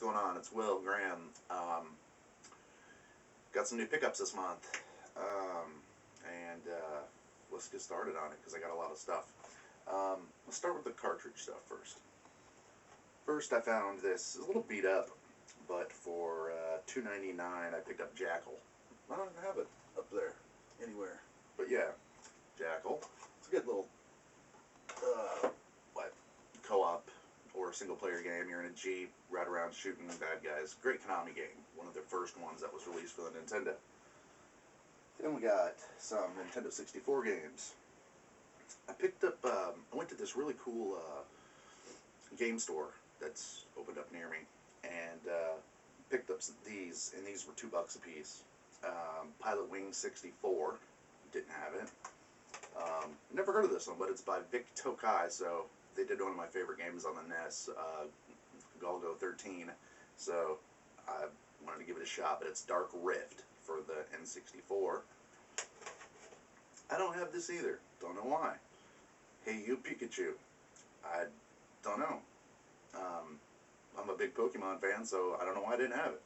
going on? It's Will Graham. Got some new pickups this month, and let's get started on it because I got a lot of stuff. Let's start with the cartridge stuff first. First, I found this a little beat up, but for $2.99, I picked up Jackal. I don't have it up there anywhere, but yeah, Jackal. It's a good little co-op or single-player game. You're in a Jeep, ride around shooting bad guys. Great Konami game. One of the first ones that was released for the Nintendo. Then we got some Nintendo 64 games. I picked up, I went to this really cool game store that's opened up near me, and picked up these, and these were $2 a piece. Pilot Wing 64, didn't have it. Never heard of this one, but it's by Vic Tokai, so they did one of my favorite games on the NES, Golgo 13, so I wanted to give it a shot, but it's Dark Rift for the N64. I don't have this either. Don't know why. Hey You Pikachu. I don't know. I'm a big Pokemon fan, so I don't know why I didn't have it.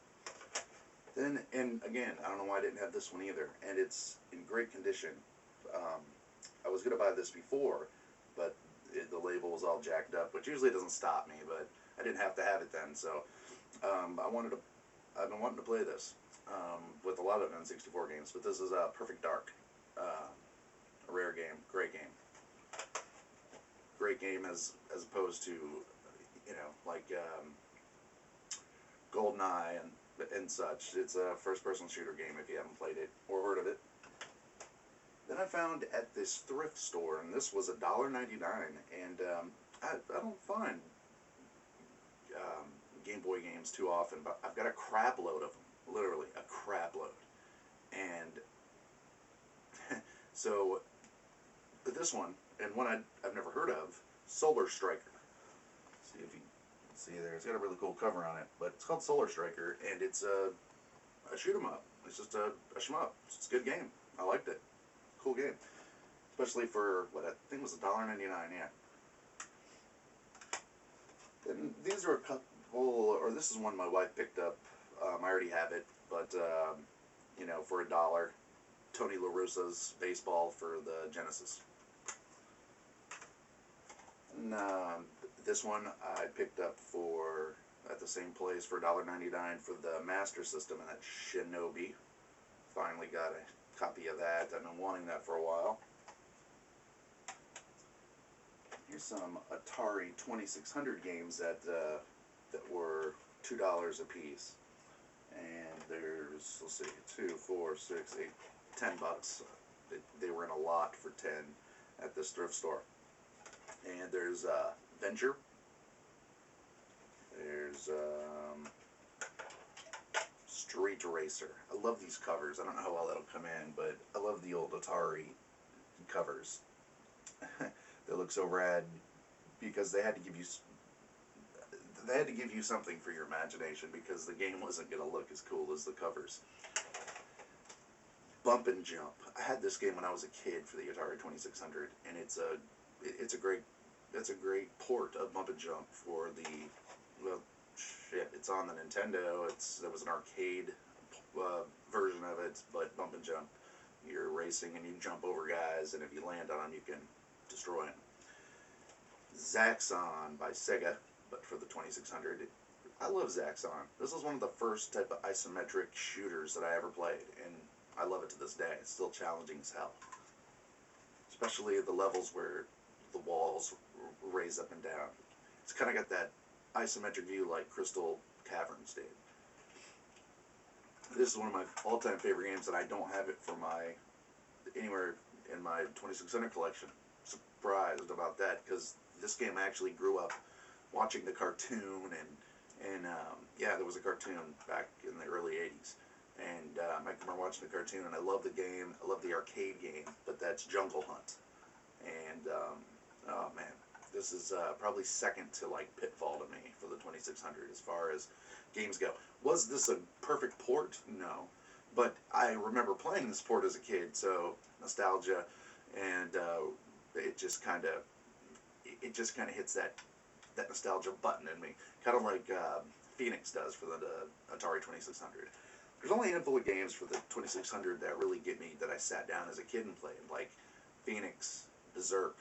Then, and again, I don't know why I didn't have this one either, and it's in great condition. I was going to buy this before, but the label was all jacked up, which usually doesn't stop me, but I didn't have to have it then, so I've been wanting to play this with a lot of N64 games, but this is Perfect Dark, a rare game, great game. Great game as opposed to, you know, like GoldenEye and such. It's a first-person shooter game if you haven't played it or heard of it. Then I found at this thrift store, and this was $1.99, and I don't find Game Boy games too often, but I've got a crap load of them, literally a crap load. And so this one, and one I've never heard of, Solar Striker. See if you can see there. It's got a really cool cover on it, but it's called Solar Striker, and it's a shoot 'em up. It's just a shmup. It's a good game. I liked it. Cool game, especially for what I think was $1.99. Yeah. And these are a couple, or this is one my wife picked up. I already have it, but you know, for $1, Tony La Russa's baseball for the Genesis. And this one I picked up for at the same place for $1.99 for the Master System, and that's Shinobi. Finally got a copy of that. I've been wanting that for a while. Here's some Atari 2600 games that were $2 a piece, and there's, let's see, 2, 4, 6, 8, $10. They were in a lot for 10 at this thrift store. And there's Venture. There's Street Racer. I love these covers. I don't know how well that'll come in, but I love the old Atari covers. They look so rad because they had to give you something for your imagination because the game wasn't going to look as cool as the covers. Bump and Jump. I had this game when I was a kid for the Atari 2600, and it's a great port of Bump and Jump for the, well, shit, it's on the Nintendo. There was an arcade version of it, but Bump and Jump. You're racing and you jump over guys, and if you land on them, you can destroy them. Zaxxon by Sega, but for the 2600. I love Zaxxon. This is one of the first type of isometric shooters that I ever played, and I love it to this day. It's still challenging as hell. Especially the levels where the walls raise up and down. It's kind of got that isometric view like Crystal Caverns did. This is one of my all-time favorite games, and I don't have it for anywhere in my 2600 collection. Surprised about that, because this game actually grew up watching the cartoon, and yeah, there was a cartoon back in the early 80s, and I remember watching the cartoon, and I love the game, I love the arcade game, but that's Jungle Hunt, and oh man, this is probably second to like Pitfall to me for the 2600 as far as games go. Was this a perfect port? No, but I remember playing this port as a kid, so nostalgia, and it just kind of hits that nostalgia button in me, kind of like BioPheonix does for the Atari 2600. There's only a handful of games for the 2600 that really get me, that I sat down as a kid and played, like Phoenix, Berserk,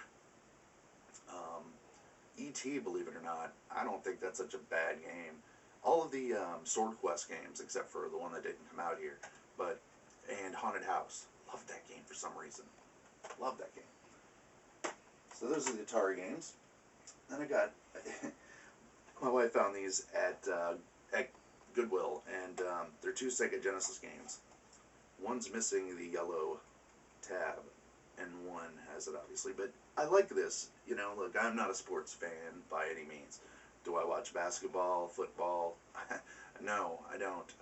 E.T., believe it or not. I don't think that's such a bad game. All of the Sword Quest games, except for the one that didn't come out here, and Haunted House. Loved that game for some reason. Loved that game. So those are the Atari games. Then I got, my wife found these at Goodwill, and they're 2 Sega Genesis games. One's missing the yellow tab, and one has it, obviously. But I like this. You know, look, I'm not a sports fan by any means. Do I watch basketball, football? No, I don't.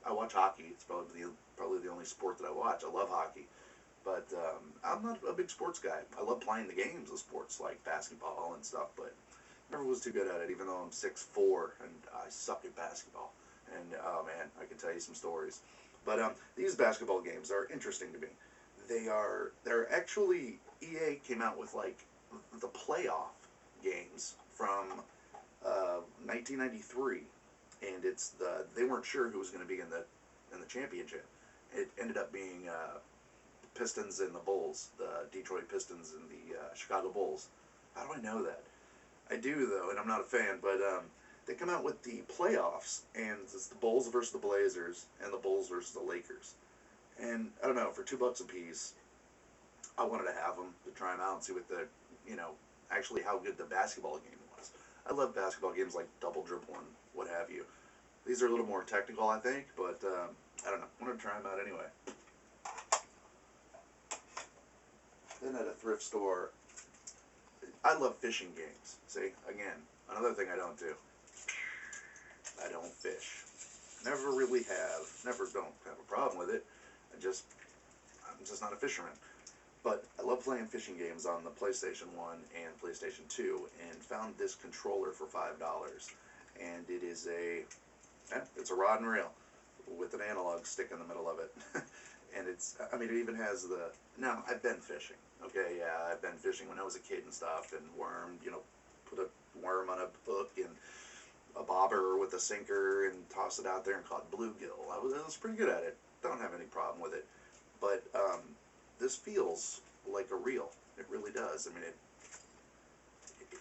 I watch hockey. It's probably the only sport that I watch. I love hockey. But I'm not a big sports guy. I love playing the games of sports, like basketball and stuff, but never was too good at it, even though I'm 6'4", and I suck at basketball. And, oh man, I can tell you some stories. But these basketball games are interesting to me. They're actually, EA came out with, like, the playoff games from 1993, and they weren't sure who was going to be in the championship. It ended up being Pistons and the Bulls, the Detroit Pistons and the Chicago Bulls. How do I know that? I do, though, and I'm not a fan, but they come out with the playoffs, and it's the Bulls versus the Blazers, and the Bulls versus the Lakers. And, I don't know, for $2 a piece, I wanted to have them, to try them out and see what actually how good the basketball game was. I love basketball games like Double Dribble and what have you. These are a little more technical, I think, but, I don't know, I wanted to try them out anyway. Then at a thrift store, I love fishing games. See, again, another thing I don't do. I don't fish. Never really have. Don't have a problem with it. I'm just not a fisherman. But I love playing fishing games on the PlayStation 1 and PlayStation 2, and found this controller for $5. And it is it's a rod and reel with an analog stick in the middle of it. And it even has now, I've been fishing. Okay, yeah, I've been fishing when I was a kid and stuff, and put a worm on a hook and a bobber with a sinker and toss it out there and caught bluegill. I was pretty good at it. Don't have any problem with it. But this feels like a reel. It really does. I mean,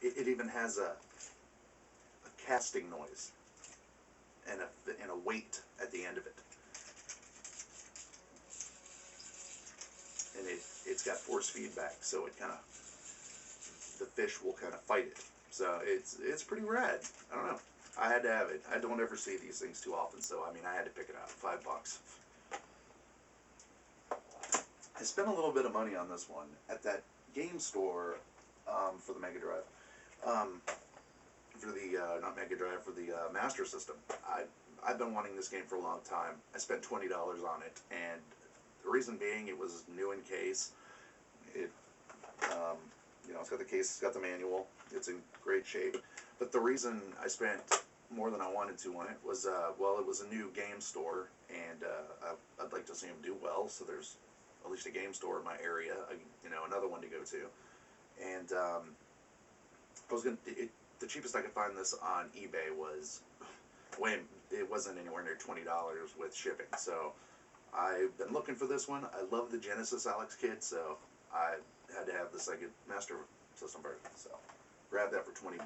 it even has a casting noise and a weight at the end of it. And it's got force feedback, so the fish will kind of fight it. So it's pretty rad. I don't know. I had to have it. I don't ever see these things too often, so I had to pick it out. $5. I spent a little bit of money on this one at that game store for the Mega Drive. For the not Mega Drive, for the Master System. I've been wanting this game for a long time. I spent $20 on it, and the reason being, it was new in case. It's got the case, it's got the manual, it's in great shape. But the reason I spent more than I wanted to on it was, it was a new game store, and I'd like to see them do well. So there's at least a game store in my area, another one to go to. And the cheapest I could find this on eBay was, it wasn't anywhere near $20 with shipping. So I've been looking for this one. I love the Genesis Alex kit, so I had to have the Sega Master System version. So grabbed that for $20.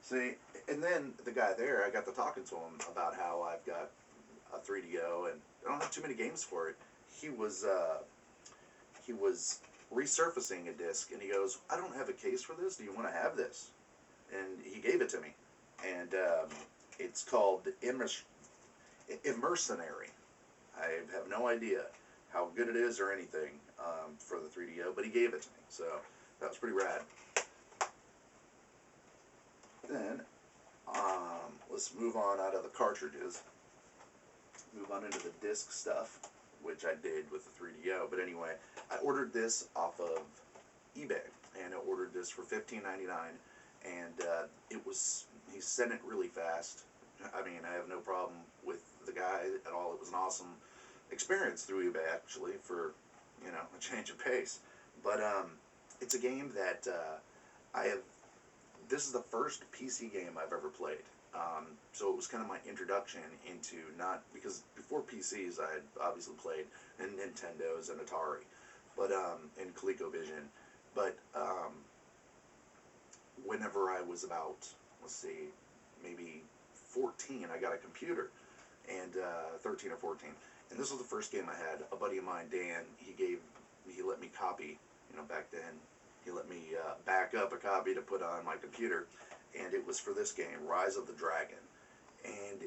See, and then the guy there, I got to talking to him about how I've got a 3DO and I don't have too many games for it. He was resurfacing a disc, and he goes, "I don't have a case for this. Do you want to have this?" And he gave it to me, and it's called Immersionary. I have no idea how good it is or anything for the 3DO, but he gave it to me, so that was pretty rad. Then, let's move on out of the cartridges, move on into the disc stuff, which I did with the 3DO. But anyway, I ordered this off of eBay, and I ordered this for $15.99, and he sent it really fast. I mean, I have no problem with the guy at all. It was an awesome experience through eBay, actually, for, a change of pace. But it's a game that this is the first PC game I've ever played. So it was kind of my introduction into, not because before PCs I had obviously played in Nintendos and Atari, but and ColecoVision, but whenever I was about, let's see, maybe 14, I got a computer, and 13 or 14, and this was the first game I had. A buddy of mine, Dan, he let me copy, back then, he let me back up a copy to put on my computer, and it was for this game, Rise of the Dragon. And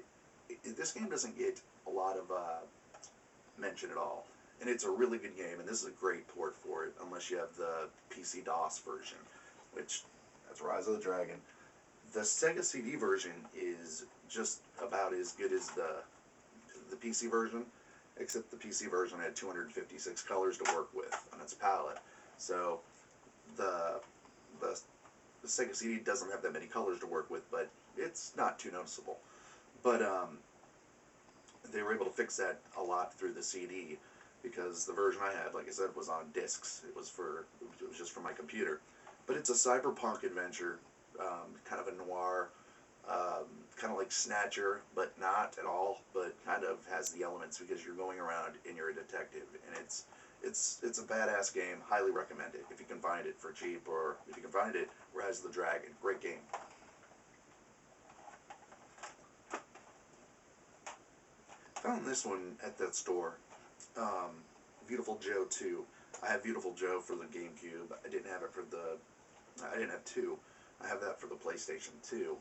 this game doesn't get a lot of mention at all, and it's a really good game, and this is a great port for it, unless you have the PC DOS version, which, that's Rise of the Dragon. The Sega CD version is just about as good as the PC version, except the PC version had 256 colors to work with on its palette. So the Sega CD doesn't have that many colors to work with, but it's not too noticeable. But they were able to fix that a lot through the CD, because the version I had, like I said, was on discs. It was just for my computer. But it's a cyberpunk adventure, kind of a noir, kind of like Snatcher, but not at all. But kind of has the elements, because you're going around and you're a detective, and it's a badass game. Highly recommend it if you can find it for cheap, or if you can find it, Rise of the Dragon, great game. Found this one at that store, Beautiful Joe 2. I have Beautiful Joe for the GameCube. I didn't have 2. I have that for the PlayStation 2.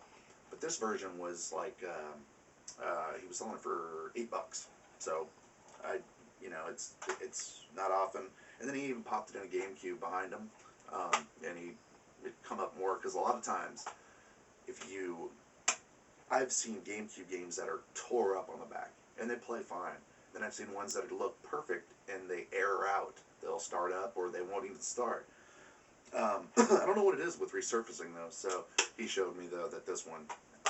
But this version was like, he was selling it for $8. So, it's not often. And then he even popped it in a GameCube behind him, and it'd come up more, because a lot of times, I've seen GameCube games that are tore up on the back, and they play fine. Then I've seen ones that look perfect, and they error out. They'll start up, or they won't even start. I don't know what it is with resurfacing, though, so he showed me, though, that this one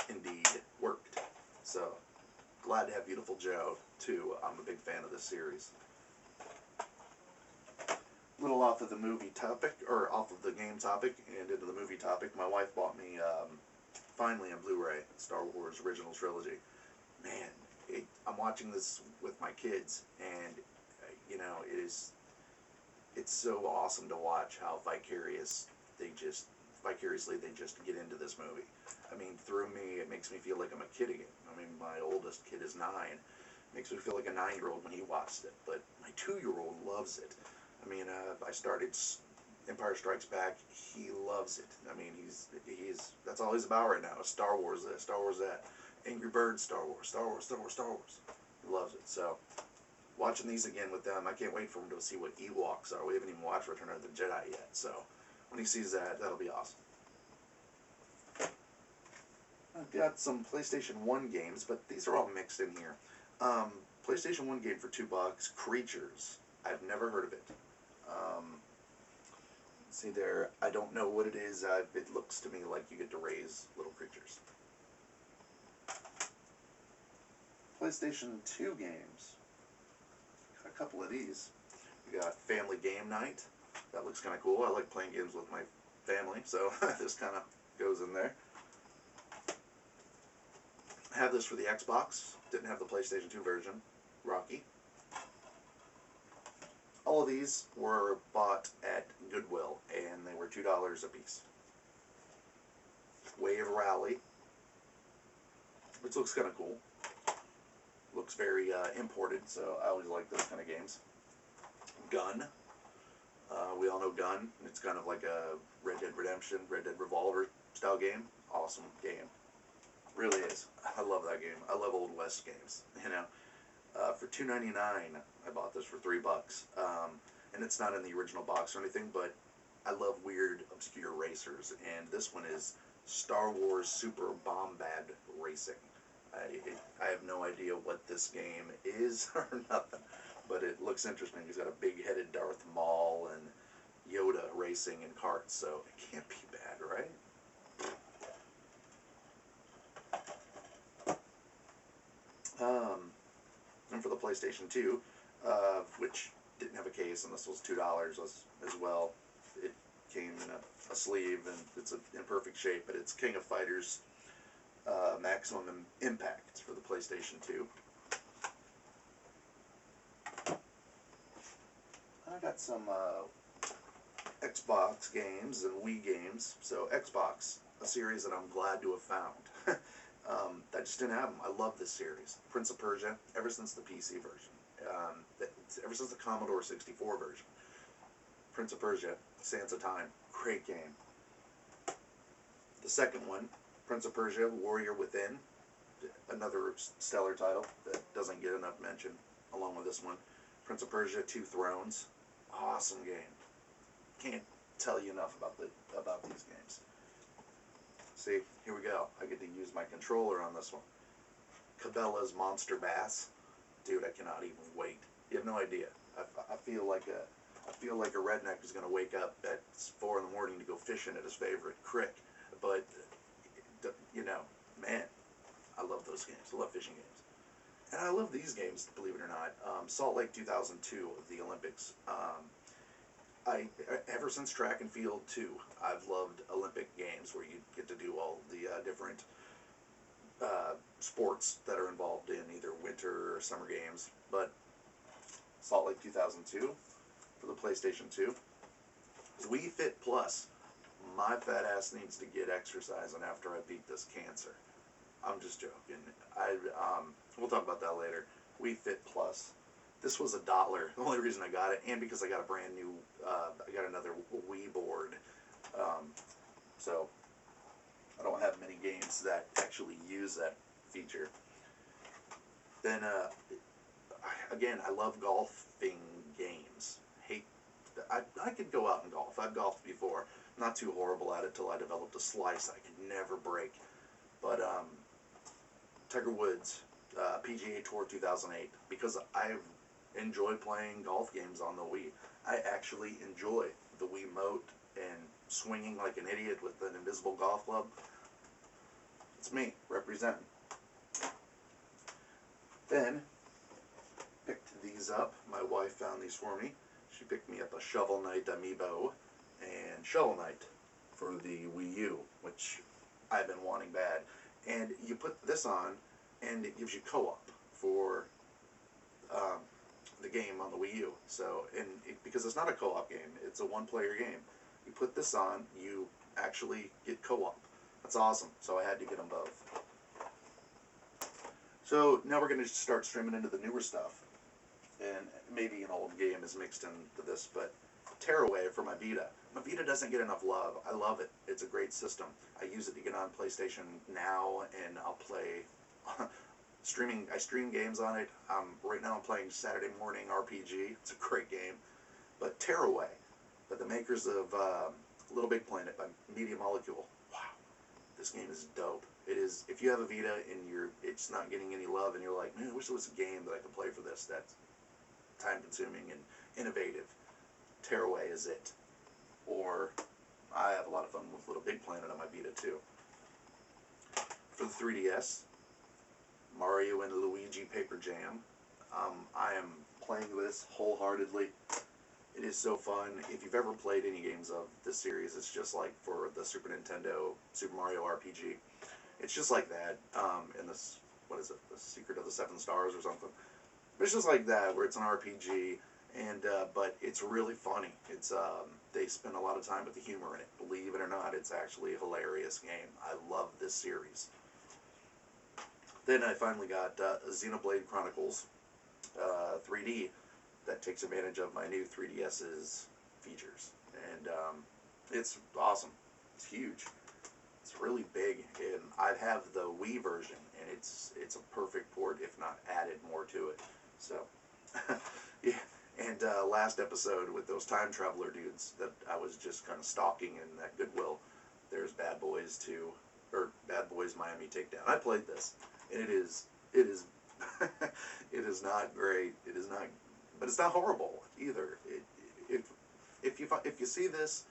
indeed worked. So, glad to have Beautiful Joe, too. I'm a big fan of this series. A little off of the movie topic, or off of the game topic, and into the movie topic, my wife bought me, finally on Blu-ray, Star Wars Original Trilogy. Man, I'm watching this with my kids, and, it's so awesome to watch how vicariously they just get into this movie. I mean, through me, it makes me feel like I'm a kid again. I mean, my oldest kid is 9. Makes me feel like a 9-year-old when he watched it, but my 2-year-old loves it. I mean, I started Empire Strikes Back. He loves it. I mean, that's all he's about right now. Star Wars this, Star Wars that, Angry Birds, Star Wars, Star Wars, Star Wars, Star Wars. He loves it. So, watching these again with them, I can't wait for him to see what Ewoks are. We haven't even watched Return of the Jedi yet, so when he sees that, that'll be awesome. I've got some PlayStation 1 games, but these are all mixed in here. PlayStation 1 game for $2, Creatures. I've never heard of it. See there, I don't know what it is. It looks to me like you get to raise little creatures. PlayStation 2 games. Got a couple of these. We got Family Game Night. That looks kind of cool. I like playing games with my family, so this kind of goes in there. I have this for the Xbox. Didn't have the PlayStation 2 version. Rocky. All of these were bought at Goodwill, and they were $2 a piece. Wave Rally, which looks kind of cool. Looks very imported, so I always like those kind of games. Gun. We all know Gun. It's kind of like a Red Dead Redemption, Red Dead Revolver style game. Awesome game. Really is. I love that game. I love Old West games, For $2.99, I bought this for $3. And it's not in the original box or anything, but I love weird, obscure racers. And this one is Star Wars Super Bombad Racing. I have no idea what this game is or nothing, but it looks interesting. He's got a big-headed Darth Maul and Yoda racing in karts, so it can't be bad, right? And for the PlayStation 2, which didn't have a case, and this was $2 as well. It came in a sleeve, and it's in perfect shape, but it's King of Fighters Maximum Impact for the PlayStation 2. I got some Xbox games and Wii games. So Xbox, a series that I'm glad to have found. I just didn't have them. I love this series. Prince of Persia, ever since the PC version. Ever since the Commodore 64 version. Prince of Persia, Sands of Time, great game. The second one, Prince of Persia, Warrior Within, another stellar title that doesn't get enough mention, along with this one. Prince of Persia, Two Thrones, awesome game. Can't tell you enough about these games. See, here we go. I get to use my controller on this one. Cabela's Monster Bass, dude, I cannot even wait. You have no idea. I feel like a redneck who's going to wake up at 4 in the morning to go fishing at his favorite creek. But, you know, man, I love those games. I love fishing games. And I love these games, believe it or not. Salt Lake 2002 of the Olympics. Ever since track and field 2, I've loved Olympic games where you get to do all the different sports that are involved in either winter or summer games. But Salt Lake 2002 for the PlayStation 2. Wii Fit Plus. My fat ass needs to get exercising after I beat this cancer. I'm just joking. We'll talk about that later. Wii Fit Plus. This was $1. The only reason I got it, and because I got a brand new, I got another Wii board. So I don't have many games that actually use that feature. Then again, I love golfing games. I could go out and golf. I've golfed before. Not too horrible at it till I developed a slice I could never break. But Tiger Woods, PGA Tour 2008, because I enjoy playing golf games on the Wii. I actually enjoy the Wiimote and swinging like an idiot with an invisible golf club. It's me, representing. Then, picked these up. My wife found these for me. She picked me up a Shovel Knight Amiibo and Shovel Knight for the Wii U, which I've been wanting bad. And you put this on, and it gives you co-op for the game on the Wii U. So, because it's not a co-op game, it's a one-player game. You put this on, you actually get co-op. That's awesome. So I had to get them both. So now we're going to start streaming into the newer stuff. And maybe an old game is mixed into this, but Tearaway for my Vita. My Vita doesn't get enough love. I love it. It's a great system. I use it to get on PlayStation Now, and I'll play I stream games on it. Right now I'm playing Saturday Morning RPG. It's a great game. But Tearaway, by the makers of Little Big Planet by Media Molecule. Wow, this game is dope. It is. If you have a Vita and it's not getting any love, and you're like, man, I wish there was a game that I could play for this that's time-consuming and innovative, Tearaway is it. Or I have a lot of fun with Little Big Planet on my Vita too. For the 3DS, Mario and Luigi Paper Jam. I am playing this wholeheartedly. It is so fun. If you've ever played any games of this series, it's just like for the Super Nintendo Super Mario RPG. It's just like that. In this, what is it? The Secret of the Seven Stars or something. But it's just like that, where it's an RPG, and but it's really funny. It's they spend a lot of time with the humor in it. Believe it or not, it's actually a hilarious game. I love this series. Then I finally got Xenoblade Chronicles 3D that takes advantage of my new 3DS's features, and it's awesome. It's huge. It's really big, and I have the Wii version, and it's a perfect port, if not added more to it. So, yeah. And last episode with those time traveler dudes that I was just kind of stalking in that Goodwill, there's Bad Boys 2, or Bad Boys Miami Takedown. I played this, and it is it is not great. It is not, but it's not horrible either. If you see this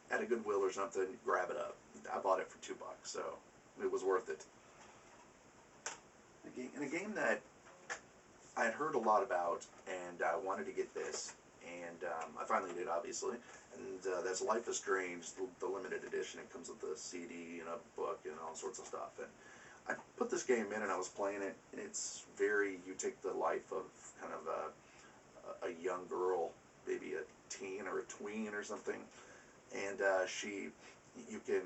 at a Goodwill or something, grab it up. I bought it for $2, so it was worth it. And a game that I had heard a lot about, and I wanted to get this, and I finally did, obviously. And that's Life is Strange, the limited edition. It comes with a CD and a book and all sorts of stuff. And I put this game in and I was playing it, and it's very, you take the life of kind of a young girl, maybe a teen or a tween or something, and you can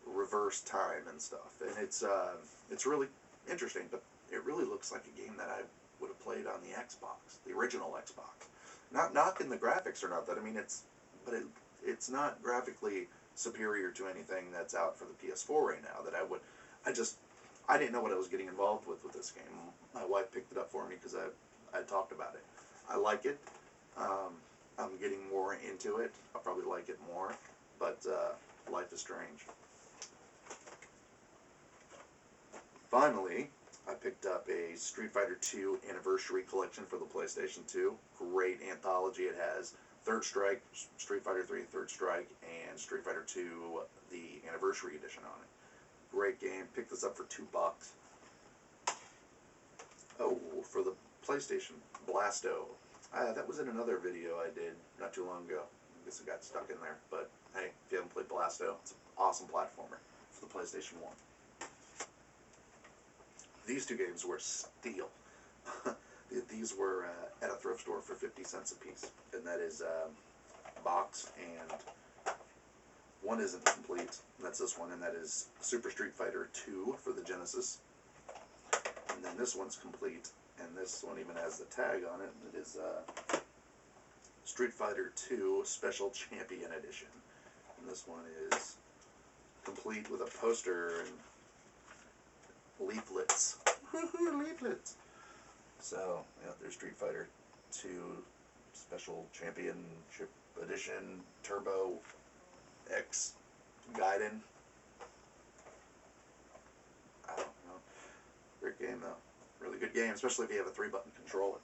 reverse time and stuff, and it's really interesting, but it really looks like a game that I would have played on the Xbox, the original Xbox. Not knocking the graphics or not that, I mean, it's not graphically superior to anything that's out for the PS4 right now that I didn't know what I was getting involved with this game. My wife picked it up for me because I talked about it. I like it. I'm getting more into it. I'll probably like it more, but Life is Strange. Finally, I picked up a Street Fighter 2 Anniversary Collection for the PlayStation 2. Great anthology. It has Third Strike, Street Fighter 3 Third Strike, and Street Fighter 2, the Anniversary Edition on it. Great game. Picked this up for $2. Oh, for the PlayStation, Blasto. That was in another video I did not too long ago. I guess it got stuck in there. But hey, if you haven't played Blasto, it's an awesome platformer for the PlayStation 1. These two games were steal. These were at a thrift store for 50 cents a piece. And that is box, and one isn't complete. And that's this one, and that is Super Street Fighter 2 for the Genesis. And then this one's complete, and this one even has the tag on it. It is Street Fighter 2 Special Champion Edition. And this one is complete with a poster and leaflets. Leaflets! So, yeah, there's Street Fighter 2 Special Championship Edition Turbo X Gaiden. I don't know. Great game, though. Really good game, especially if you have a 3-button controller,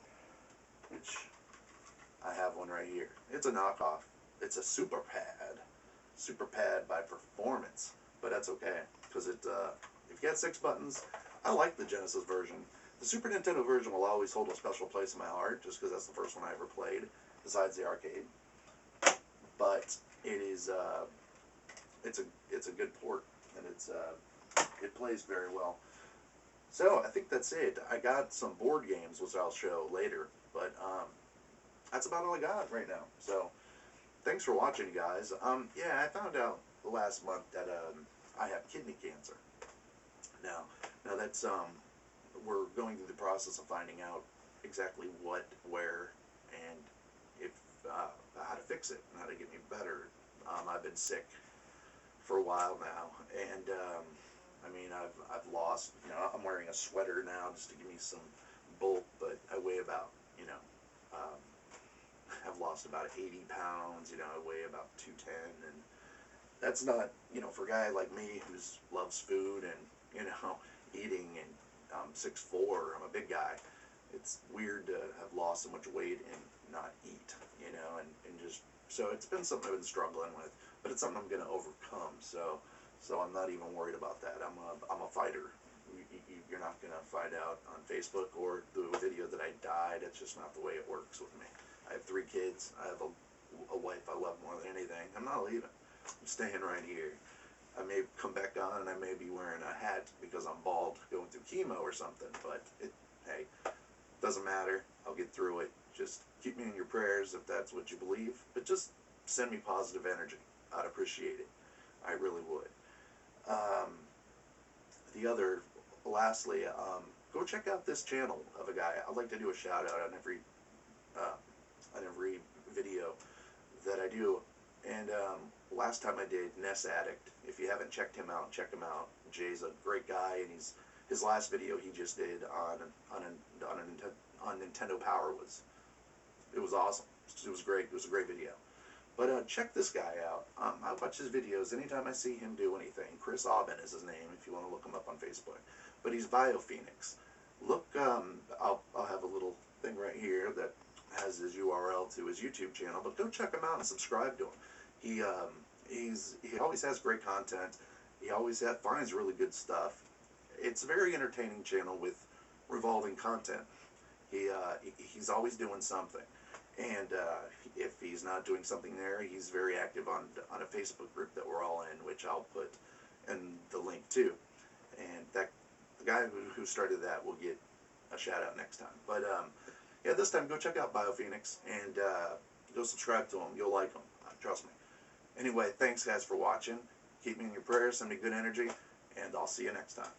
which I have one right here. It's a knockoff. It's a Super Pad by Performance, but that's okay, because if you got 6 buttons, I like the Genesis version. The Super Nintendo version will always hold a special place in my heart, just because that's the first one I ever played, besides the arcade. But it is, it's a good port, and it plays very well. So I think that's it. I got some board games, which I'll show later, but that's about all I got right now. So thanks for watching, guys. Yeah, I found out last month that I have kidney cancer. Now that's we're going through the process of finding out exactly what, where, and if how to fix it, and how to get me better. I've been sick for a while now, and I mean, I've lost, I'm wearing a sweater now just to give me some bulk, but I weigh about, I've lost about 80 pounds, I weigh about 210, and that's not, for a guy like me who loves food and, eating, and I'm 6'4", I'm a big guy, it's weird to have lost so much weight and not eat, and just, so it's been something I've been struggling with, but it's something I'm going to overcome, so I'm not even worried about that. I'm a fighter. You're not going to find out on Facebook or the video that I died. It's just not the way it works with me. I have 3 kids. I have a wife I love more than anything. I'm not leaving. I'm staying right here. I may come back on and I may be wearing a hat because I'm bald going through chemo or something, but hey, doesn't matter. I'll get through it. Just keep me in your prayers if that's what you believe, but just send me positive energy. I'd appreciate it. I really would. Lastly, go check out this channel of a guy. I'd like to do a shout out on every video that I do. And last time I did NESADDict. If you haven't checked him out, check him out. Jay's a great guy, and his last video he just did on Nintendo Power was awesome. It was great. It was a great video. But check this guy out. I watch his videos anytime I see him do anything. Chris Aubin is his name if you want to look him up on Facebook. But he's BioPheonix. Look, I'll have a little thing right here that has his URL to his YouTube channel. But go check him out and subscribe to him. He always has great content. He always finds really good stuff. It's a very entertaining channel with revolving content. He's always doing something. And if he's not doing something there, he's very active on a Facebook group that we're all in, which I'll put in the link to. and that the guy who started that will get a shout out next time. But yeah, this time go check out BioPheonix and go subscribe to them. You'll like them, trust me. Anyway, thanks guys for watching. Keep me in your prayers, send me good energy, and I'll see you next time.